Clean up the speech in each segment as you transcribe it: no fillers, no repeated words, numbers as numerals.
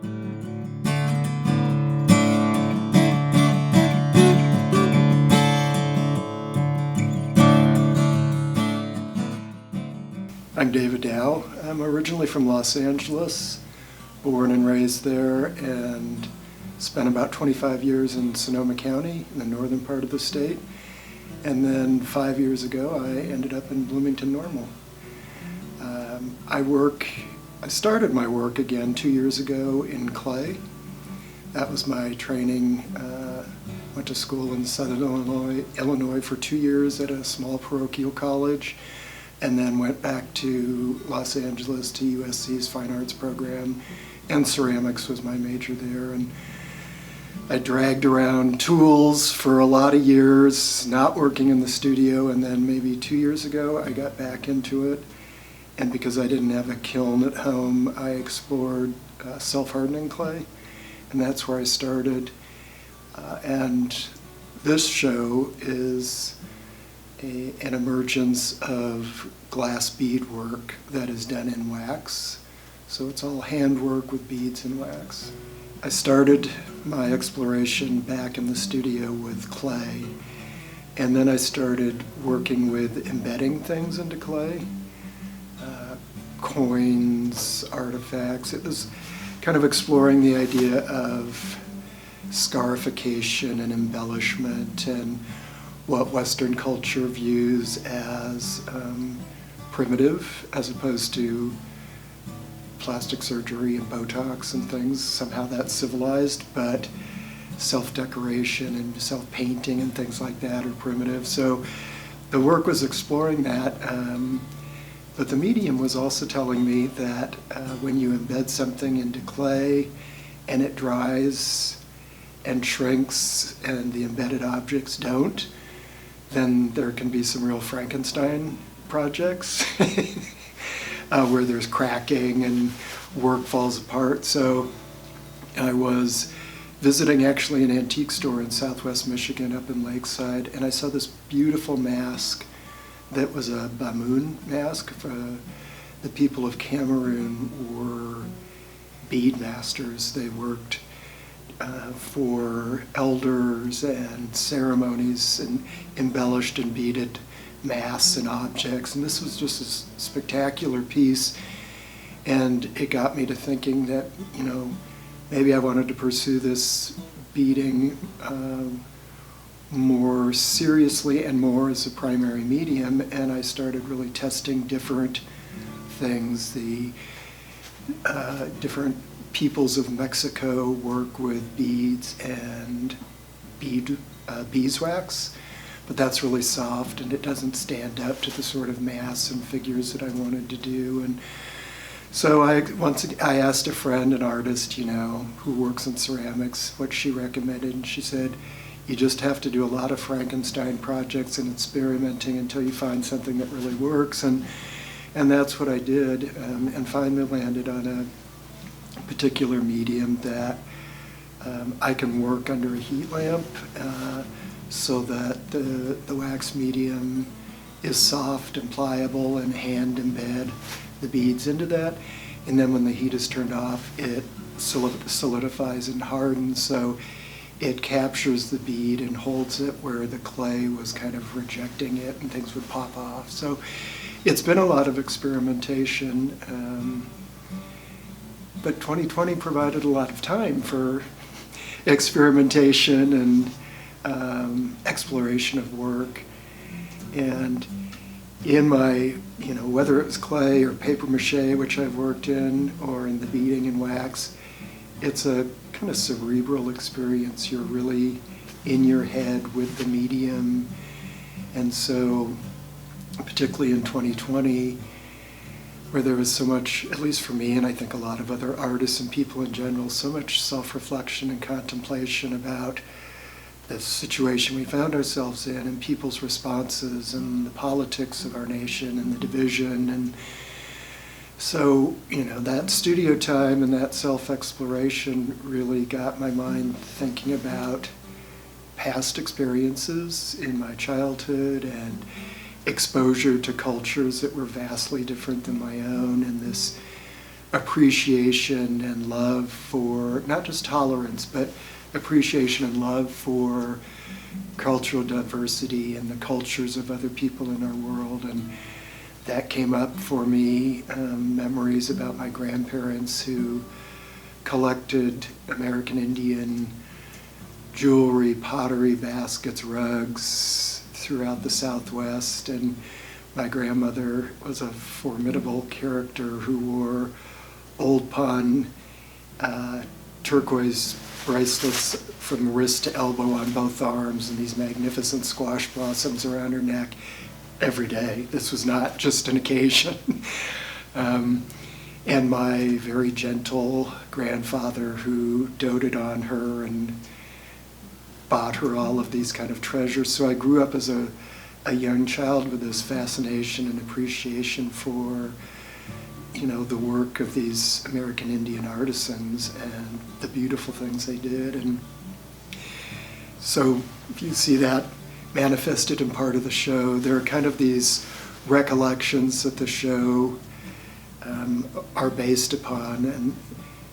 I'm David Dow. I'm originally from Los Angeles, born and raised there, and spent about 25 years in Sonoma County, in the northern part of the state. And then 5 years ago, I ended up in Bloomington Normal. I started my work again 2 years ago in clay. That was my training. Went to school in Southern Illinois for 2 years at a small parochial college, and then went back to Los Angeles to USC's Fine Arts program, and ceramics was my major there. And I dragged around tools for a lot of years, not working in the studio, and then maybe 2 years ago I got back into it. And because I didn't have a kiln at home, I explored self-hardening clay, and that's where I started. And this show is an emergence of glass bead work that is done in wax. So it's all handwork with beads and wax. I started my exploration back in the studio with clay, and then I started working with embedding things into clay, coins, artifacts. It was kind of exploring the idea of scarification and embellishment and what Western culture views as primitive, as opposed to plastic surgery and Botox and things. Somehow that's civilized, but self-decoration and self-painting and things like that are primitive. So the work was exploring that, but the medium was also telling me that when you embed something into clay and it dries and shrinks and the embedded objects don't, then there can be some real Frankenstein projects where there's cracking and work falls apart. So I was visiting actually an antique store in Southwest Michigan up in Lakeside, and I saw this beautiful mask that was a Bamoun mask. The people of Cameroon were bead masters. They worked for elders and ceremonies and embellished and beaded masks and objects, and this was just a spectacular piece, and it got me to thinking that, you know, maybe I wanted to pursue this beading more seriously and more as a primary medium, and I started really testing different things. The different peoples of Mexico work with beads and beeswax, but that's really soft and it doesn't stand up to the sort of mass and figures that I wanted to do. And so I asked a friend, an artist, you know, who works in ceramics, what she recommended, and she said, you just have to do a lot of Frankenstein projects and experimenting until you find something that really works. And that's what I did, and finally landed on a particular medium that I can work under a heat lamp so that the wax medium is soft and pliable, and hand embed the beads into that. And then when the heat is turned off, it solidifies and hardens, so it captures the bead and holds it where the clay was kind of rejecting it and things would pop off. So it's been a lot of experimentation, but 2020 provided a lot of time for experimentation and exploration of work. And in my, you know, whether it was clay or paper mache, which I've worked in, or in the beading and wax, it's a kind of cerebral experience. You're really in your head with the medium. And so, particularly in 2020, where there was so much, at least for me, and I think a lot of other artists and people in general, so much self-reflection and contemplation about the situation we found ourselves in and people's responses and the politics of our nation and the division. And so, you know, that studio time and that self-exploration really got my mind thinking about past experiences in my childhood and exposure to cultures that were vastly different than my own, and this appreciation and love for, not just tolerance, but appreciation and love for cultural diversity and the cultures of other people in our world. And that came up for me, memories about my grandparents who collected American Indian jewelry, pottery, baskets, rugs throughout the Southwest. And my grandmother was a formidable character who wore old pawn turquoise bracelets from wrist to elbow on both arms and these magnificent squash blossoms around her neck every day. This was not just an occasion. And my very gentle grandfather who doted on her and bought her all of these kind of treasures. So I grew up as a young child with this fascination and appreciation for, you know, the work of these American Indian artisans and the beautiful things they did. And so if you see that manifested in part of the show, there are kind of these recollections that the show are based upon. And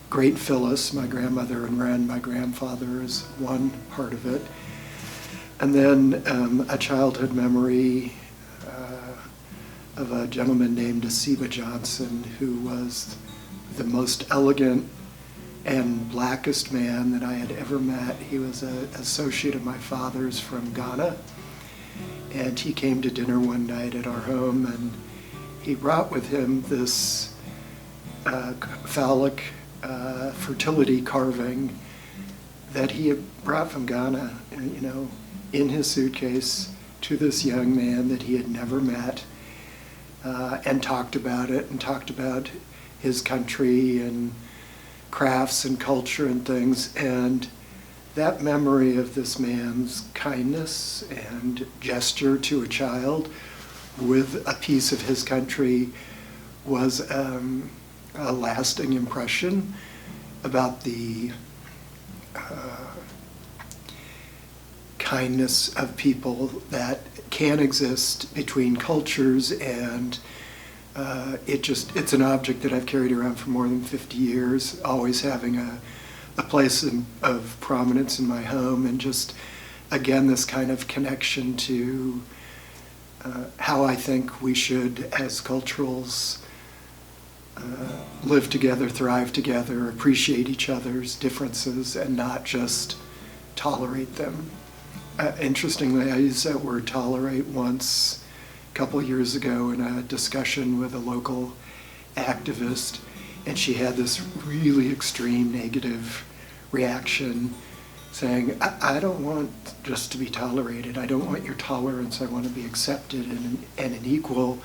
Great Phyllis, my grandmother, and Ren, my grandfather, is one part of it. And then a childhood memory of a gentleman named Asiba Johnson, who was the most elegant and blackest man that I had ever met. He was an associate of my father's from Ghana, and he came to dinner one night at our home, and he brought with him this phallic fertility carving that he had brought from Ghana, you know, in his suitcase to this young man that he had never met, and talked about it and talked about his country and crafts and culture and things. And that memory of this man's kindness and gesture to a child with a piece of his country was a lasting impression about the kindness of people that can exist between cultures. And it's an object that I've carried around for more than 50 years, always having a place of prominence in my home, and just, again, this kind of connection to how I think we should, as culturals, live together, thrive together, appreciate each other's differences, and not just tolerate them. Interestingly, I used that word tolerate once a couple years ago in a discussion with a local activist, and she had this really extreme negative reaction saying, I don't want just to be tolerated. I don't want your tolerance. I want to be accepted and an equal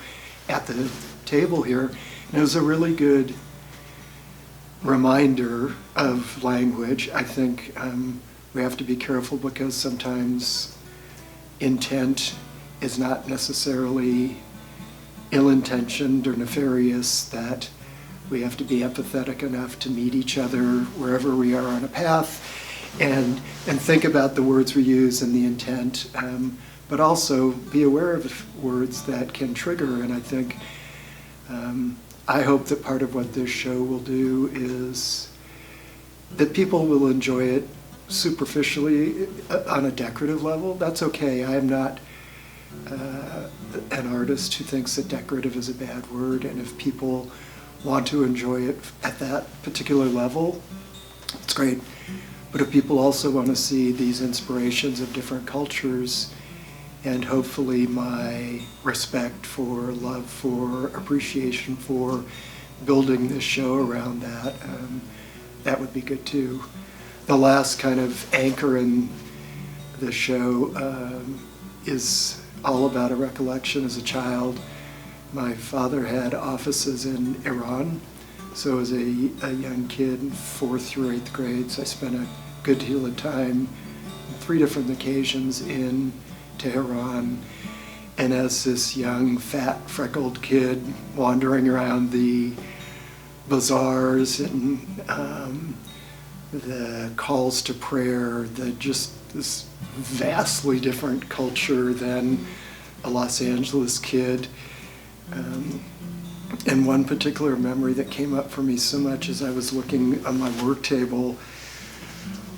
at the table here. And it was a really good reminder of language. I think we have to be careful because sometimes intent is not necessarily ill-intentioned or nefarious, that we have to be empathetic enough to meet each other wherever we are on a path and think about the words we use and the intent, but also be aware of words that can trigger. And I think, I hope that part of what this show will do is that people will enjoy it superficially on a decorative level. That's okay. I am not an artist who thinks that decorative is a bad word, and if people want to enjoy it at that particular level, it's great. But if people also want to see these inspirations of different cultures, and hopefully my respect for, love for, appreciation for building this show around that, that would be good too. The last kind of anchor in the show is all about a recollection. As a child, my father had offices in Iran, so as a young kid in 4th through 8th grades, I spent a good deal of time, 3 different occasions in Tehran. And as this young, fat, freckled kid wandering around the bazaars and the calls to prayer, just this vastly different culture than a Los Angeles kid, And one particular memory that came up for me so much as I was looking on my work table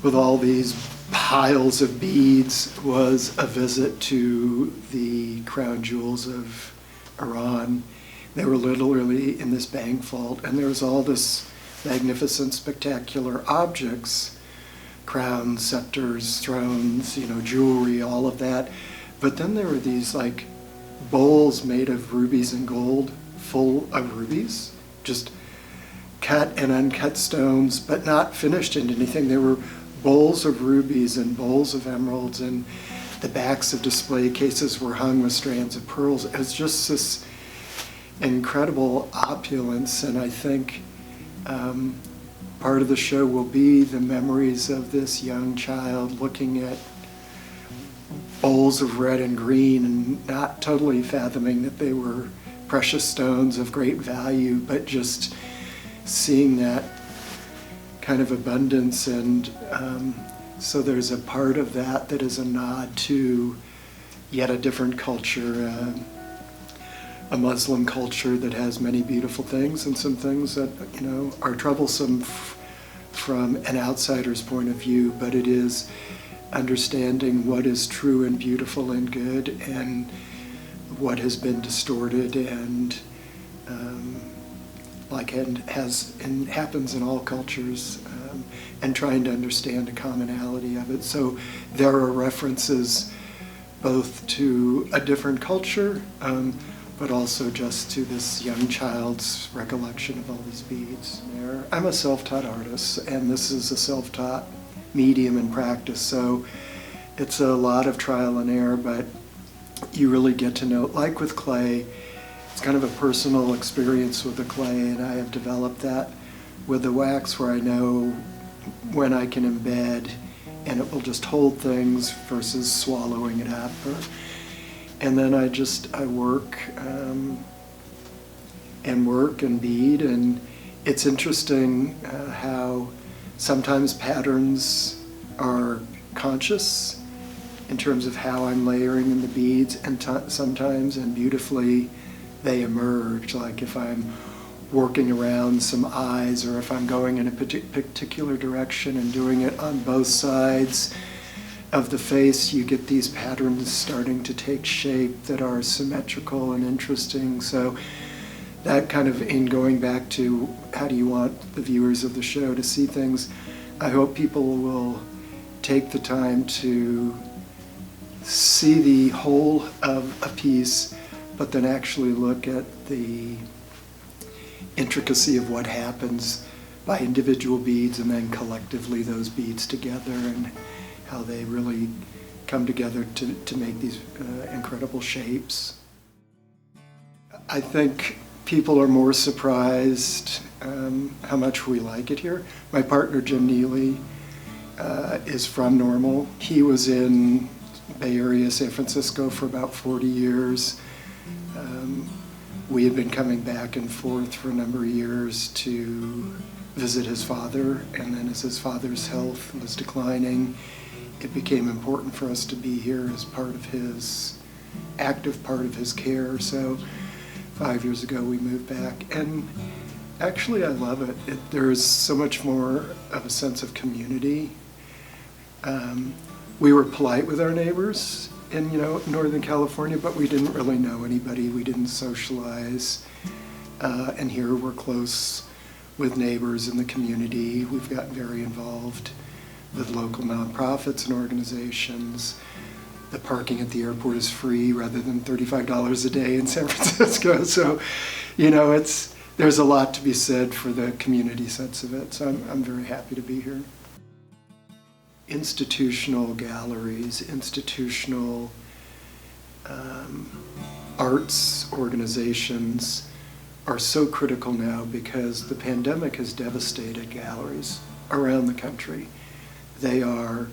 with all these piles of beads was a visit to the crown jewels of Iran. They were literally in this bank vault, and there was all this magnificent, spectacular objects, crowns, scepters, thrones, jewelry, all of that. But then there were these like bowls made of rubies and gold, full of rubies, just cut and uncut stones, but not finished into anything. There were bowls of rubies and bowls of emeralds, and the backs of display cases were hung with strands of pearls. It was just this incredible opulence, and I think part of the show will be the memories of this young child looking at bowls of red and green and not totally fathoming that they were precious stones of great value, but just seeing that kind of abundance. And so there's a part of that that is a nod to yet a different culture, a Muslim culture that has many beautiful things and some things that are troublesome from an outsider's point of view, but it is understanding what is true and beautiful and good and what has been distorted and happens in all cultures, and trying to understand the commonality of it. So there are references both to a different culture, but also just to this young child's recollection of all these beads. I'm a self-taught artist, and this is a self-taught medium and practice, so it's a lot of trial and error, but you really get to know, like with clay, it's kind of a personal experience with the clay, and I have developed that with the wax where I know when I can embed and it will just hold things versus swallowing it up. And then I work and bead, and it's interesting how sometimes patterns are conscious in terms of how I'm layering in the beads, and sometimes, and beautifully, they emerge. Like if I'm working around some eyes, or if I'm going in a particular direction and doing it on both sides of the face, you get these patterns starting to take shape that are symmetrical and interesting. So that kind of, in going back to how do you want the viewers of the show to see things, I hope people will take the time to see the whole of a piece, but then actually look at the intricacy of what happens by individual beads and then collectively those beads together, and how they really come together to make these incredible shapes. I think people are more surprised how much we like it here. My partner, Jim Neely, is from Normal. He was in Bay Area, San Francisco for about 40 years. We had been coming back and forth for a number of years to visit his father, and then as his father's health was declining, it became important for us to be here as active part of his care. So 5 years ago we moved back, and actually I love it. There is so much more of a sense of community. We were polite with our neighbors in Northern California, but we didn't really know anybody. We didn't socialize. And here we're close with neighbors in the community. We've gotten very involved with local nonprofits and organizations. The parking at the airport is free rather than $35 a day in San Francisco. So, there's a lot to be said for the community sense of it. So I'm very happy to be here. Institutional galleries, institutional arts organizations are so critical now because the pandemic has devastated galleries around the country. They are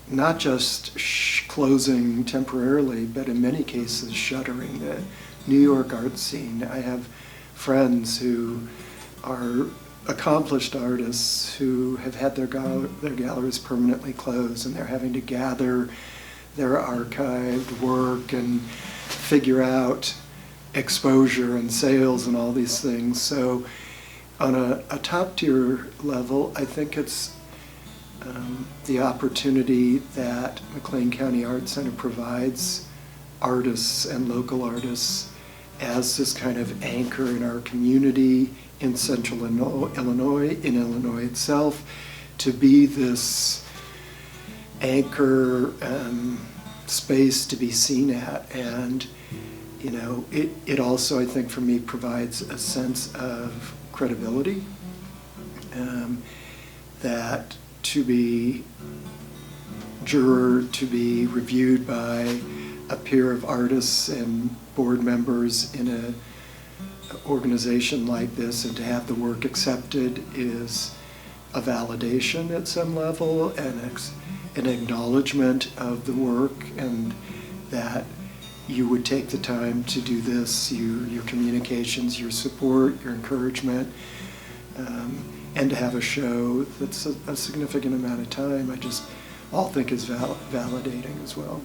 not just closing temporarily, but in many cases shuttering. The New York art scene, I have friends who are accomplished artists who have had their galleries permanently closed, and they're having to gather their archived work and figure out exposure and sales and all these things. So on a top tier level, I think it's the opportunity that McLean County Art Center provides artists and local artists as this kind of anchor in our community in central Illinois, in Illinois itself, to be this anchor space to be seen at. And you know, it also, I think, for me, provides a sense of credibility, that to be to be reviewed by a peer of artists and board members in an organization like this, and to have the work accepted, is a validation at some level, and an acknowledgement of the work, and that you would take the time to do this, your communications, your support, your encouragement, and to have a show that's a significant amount of time, I just all think is validating as well.